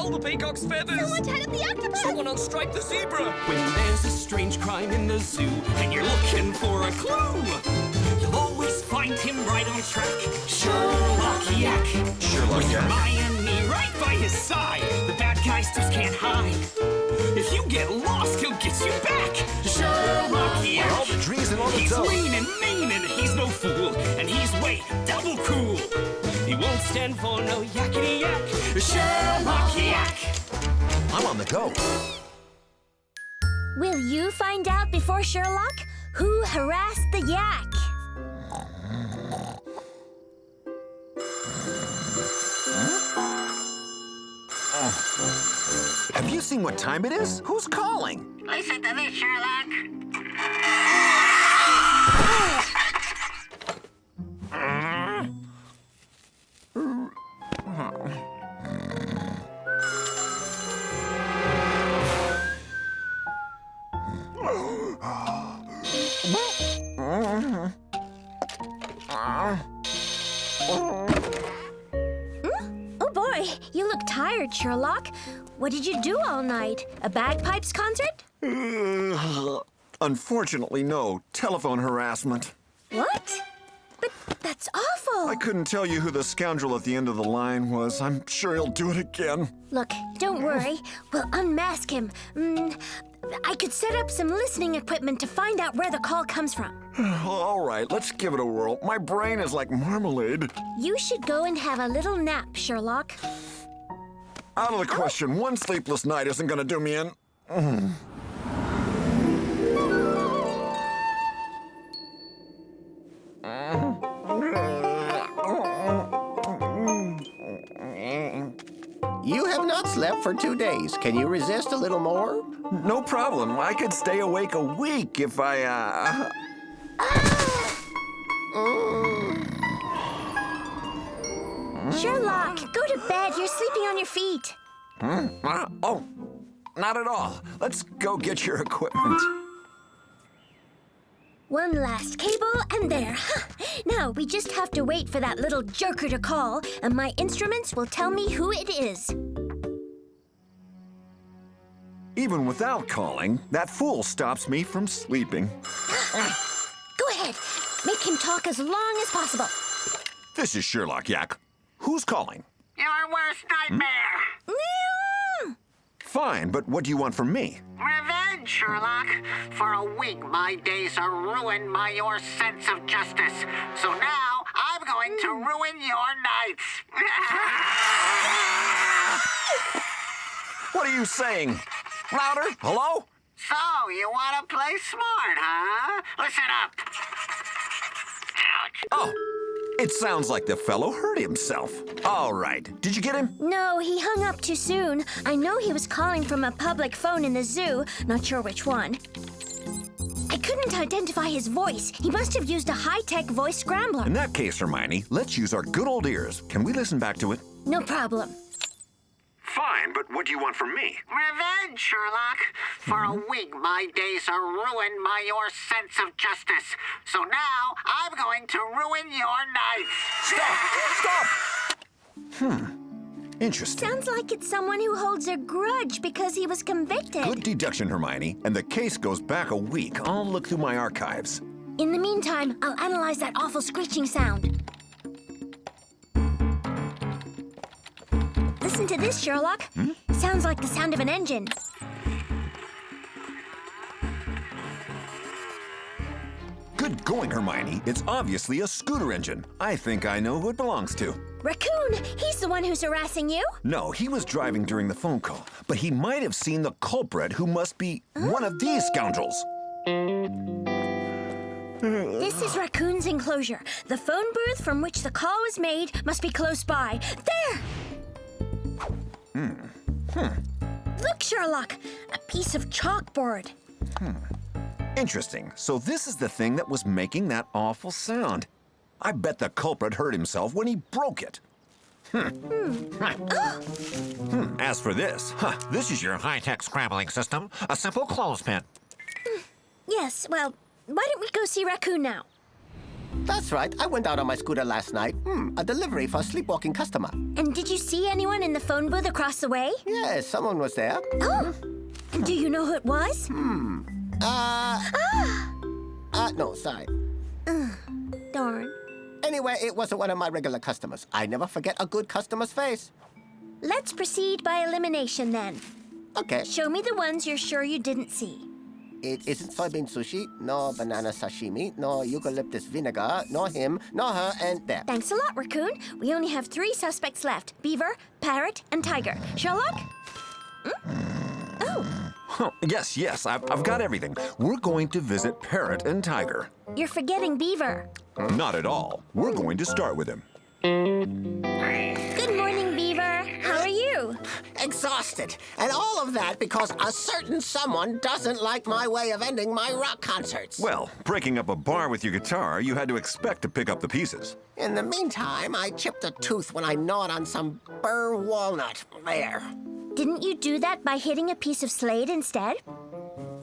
unfurl the peacock's feathers. Someone tied up the octopus. Someone unstrike the zebra. When there's a strange crime in the zoo and you're looking for a clue, you'll always find him right on track. Sherlock Yak. Sherlock With Yack. Hermione right by his side, the bad guys just can't hide. If you get lost, he'll get you back. Sherlock Yak. All the trees and all the He's dough. lean and mean and he's no fool, and he's way double cool. He won't stand for no yakety yak. Sherlock Yak. I'm on the go. Will you find out before Sherlock who harassed the yak? Have you seen what time it is? Who's calling? Listen to this, Sherlock. Oh boy, you look tired, Sherlock. What did you do all night? A bagpipes concert? Unfortunately, no. Telephone harassment. What? But that's awful. I couldn't tell you who the scoundrel at the end of the line was. I'm sure he'll do it again. Look, don't worry. We'll unmask him. I could set up some listening equipment to find out where the call comes from. All right, let's give it a whirl. My brain is like marmalade. You should go and have a little nap, Sherlock. Out of the question. One sleepless night isn't going to do me in. You have not slept for 2 days. Can you resist a little more? No problem. I could stay awake a week if I, Sherlock, go to bed. You're sleeping on your feet. Oh, not at all. Let's go get your equipment. One last cable, and there. Now, we just have to wait for that little joker to call, and my instruments will tell me who it is. Even without calling, that fool stops me from sleeping. Go ahead. Make him talk as long as possible. This is Sherlock Yack. Who's calling? Your worst nightmare. Fine, but what do you want from me? Revenge, Sherlock. For a week, my days are ruined by your sense of justice. So now, I'm going to ruin your nights. What are you saying? Louder? Hello? So, you want to play smart, huh? Listen up. Ouch. Oh, it sounds like the fellow hurt himself. All right, did you get him? No, he hung up too soon. I know he was calling from a public phone in the zoo. Not sure which one. I couldn't identify his voice. He must have used a high-tech voice scrambler. In that case, Hermione, let's use our good old ears. Can we listen back to it? No problem. Fine, but what do you want from me? Revenge, Sherlock. For a week, my days are ruined by your sense of justice. So now, I'm going to ruin your nights. Stop! Interesting. Sounds like it's someone who holds a grudge because he was convicted. Good deduction, Hermione. And the case goes back a week. I'll look through my archives. In the meantime, I'll analyze that awful screeching sound. Listen to this, Sherlock. Sounds like the sound of an engine. Good going, Hermione. It's obviously a scooter engine. I think I know who it belongs to. Raccoon, he's the one who's harassing you. No, he was driving during the phone call, but he might have seen the culprit, who must be one of these scoundrels. This is Raccoon's enclosure. The phone booth from which the call was made must be close by. There! Look, Sherlock, a piece of chalkboard. Interesting. So this is the thing that was making that awful sound. I bet the culprit hurt himself when he broke it. As for this, this is your high-tech scrambling system, a simple clothespin. Yes, well, why don't we go see Raccoon now? That's right. I went out on my scooter last night. A delivery for a sleepwalking customer. And did you see anyone in the phone booth across the way? Yes, someone was there. Oh. Do you know who it was? No, sorry. Darn. Anyway, it wasn't one of my regular customers. I never forget a good customer's face. Let's proceed by elimination then. Okay. Show me the ones you're sure you didn't see. It isn't soybean sushi, nor banana sashimi, nor eucalyptus vinegar, nor him, nor her, and there. Thanks a lot, Raccoon. We only have 3 suspects left. Beaver, Parrot, and Tiger. Sherlock? Oh. Yes, I've got everything. We're going to visit Parrot and Tiger. You're forgetting Beaver. Not at all. We're going to start with him. Good morning, Beaver. How are you? Exhausted. And all of that because a certain someone doesn't like my way of ending my rock concerts. Well, breaking up a bar with your guitar, you had to expect to pick up the pieces. In the meantime, I chipped a tooth when I gnawed on some burr walnut. There. Didn't you do that by hitting a piece of slate instead?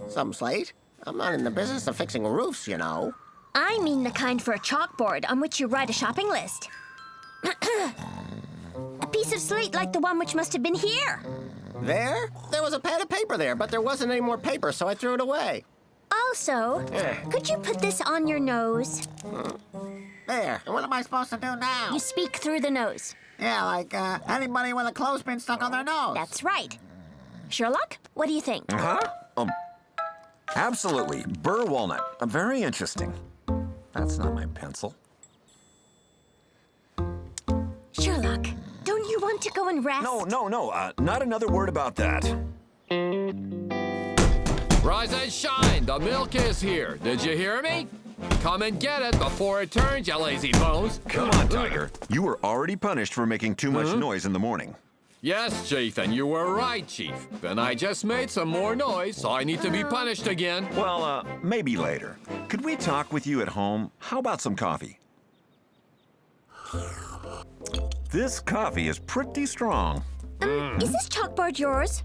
Some slate? I'm not in the business of fixing roofs, you know. I mean the kind for a chalkboard on which you write a shopping list. A piece of slate like the one which must have been here. There? There was a pad of paper there, but there wasn't any more paper, so I threw it away. Also, could you put this on your nose? There. What am I supposed to do now? You speak through the nose. Yeah, like anybody with a clothespin stuck on their nose. That's right. Sherlock, what do you think? Absolutely. Burr walnut. Very interesting. That's not my pencil. Sherlock, don't you want to go and rest? No. Not another word about that. Rise and shine! The milk is here. Did you hear me? Come and get it before it turns, you lazy bones. Come on, Tiger. You were already punished for making too much noise in the morning. Yes, Chief, and you were right, Chief. And I just made some more noise, so I need to be punished again. Well, maybe later. Could we talk with you at home? How about some coffee? This coffee is pretty strong. Is this chalkboard yours?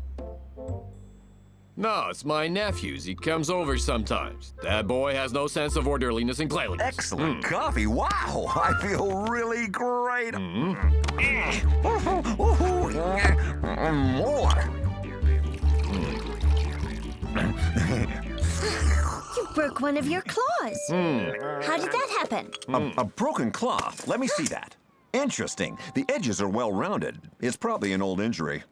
No, it's my nephew's. He comes over sometimes. That boy has no sense of orderliness and cleanliness. Excellent coffee. Wow, I feel really great. More. You broke one of your claws. How did that happen? A broken claw. Let me see that. Interesting. The edges are well-rounded. It's probably an old injury.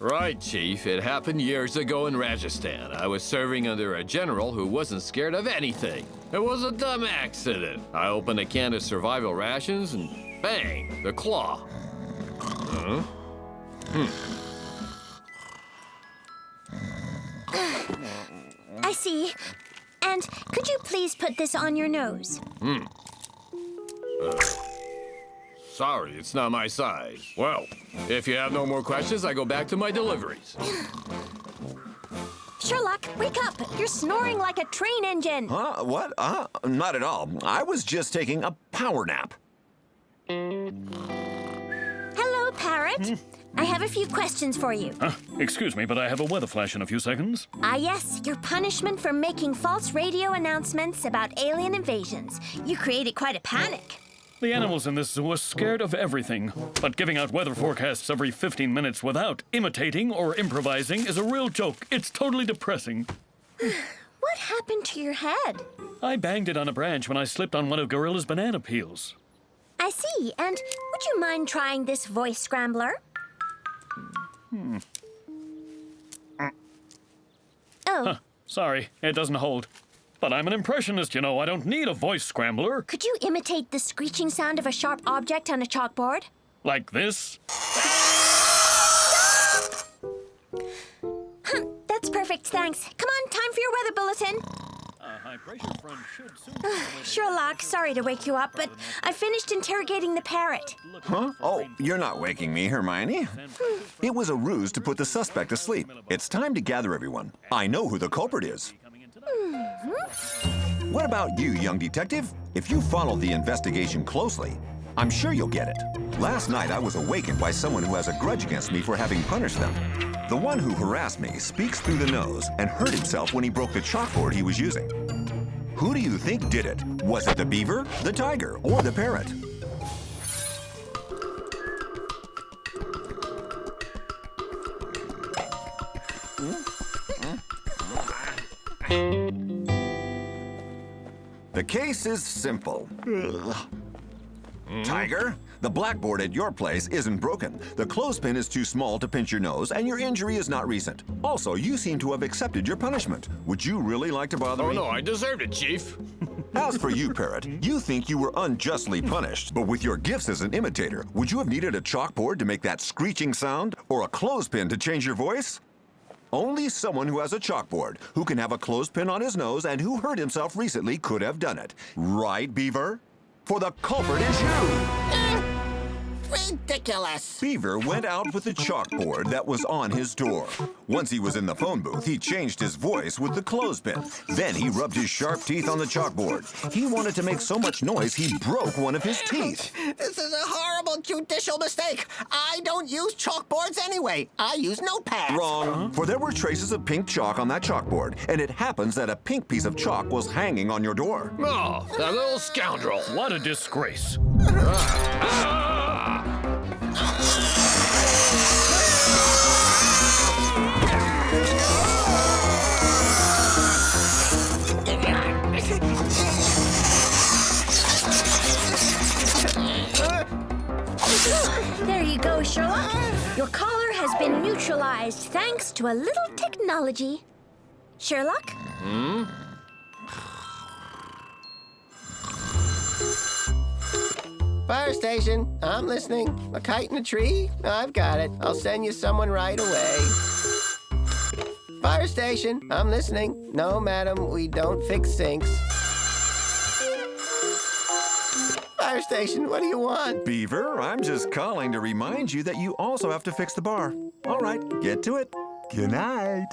Right, Chief. It happened years ago in Rajasthan. I was serving under a general who wasn't scared of anything. It was a dumb accident. I opened a can of survival rations and bang, the claw. I see. And could you please put this on your nose? Sorry, it's not my size. Well, if you have no more questions, I go back to my deliveries. Sherlock, wake up! You're snoring like a train engine. Huh? What? Not at all. I was just taking a power nap. Hello, Parrot. I have a few questions for you. Excuse me, but I have a weather flash in a few seconds. Yes, your punishment for making false radio announcements about alien invasions. You created quite a panic. The animals in this zoo are scared of everything, but giving out weather forecasts every 15 minutes without imitating or improvising is a real joke. It's totally depressing. What happened to your head? I banged it on a branch when I slipped on one of Gorilla's banana peels. I see. And would you mind trying this voice scrambler? Oh. Sorry, it doesn't hold. But I'm an impressionist, you know. I don't need a voice scrambler. Could you imitate the screeching sound of a sharp object on a chalkboard? Like this? That's perfect, thanks. Come on, time for your weather bulletin. High pressure front should soon... Sherlock, sorry to wake you up, but I finished interrogating the parrot. Huh? Oh, you're not waking me, Hermione. It was a ruse to put the suspect to sleep. It's time to gather everyone. I know who the culprit is. What about you, young detective? If you follow the investigation closely, I'm sure you'll get it. Last night, I was awakened by someone who has a grudge against me for having punished them. The one who harassed me speaks through the nose and hurt himself when he broke the chalkboard he was using. Who do you think did it? Was it the beaver, the tiger, or the parrot? The case is simple. Tiger, the blackboard at your place isn't broken. The clothespin is too small to pinch your nose, and your injury is not recent. Also, you seem to have accepted your punishment. Would you really like to bother Oh me? no, I deserved it, Chief. As for you, Parrot, you think you were unjustly punished. But with your gifts as an imitator, would you have needed a chalkboard to make that screeching sound? Or a clothespin to change your voice? Only someone who has a chalkboard, who can have a clothespin on his nose, and who hurt himself recently could have done it. Right, Beaver? For the culprit is you! Ridiculous. Beaver went out with the chalkboard that was on his door. Once he was in the phone booth, he changed his voice with the clothespin. Then he rubbed his sharp teeth on the chalkboard. He wanted to make so much noise, he broke one of his teeth. This is a horrible judicial mistake. I don't use chalkboards anyway. I use notepads. Wrong. For there were traces of pink chalk on that chalkboard, and it happens that a pink piece of chalk was hanging on your door. Oh, that little scoundrel. What a disgrace. There you go, Sherlock. Your collar has been neutralized thanks to a little technology. Sherlock? Fire station, I'm listening. A kite in a tree? I've got it. I'll send you someone right away. Fire station, I'm listening. No, madam, we don't fix sinks. Fire station, what do you want? Beaver, I'm just calling to remind you that you also have to fix the bar. All right, get to it. Good night.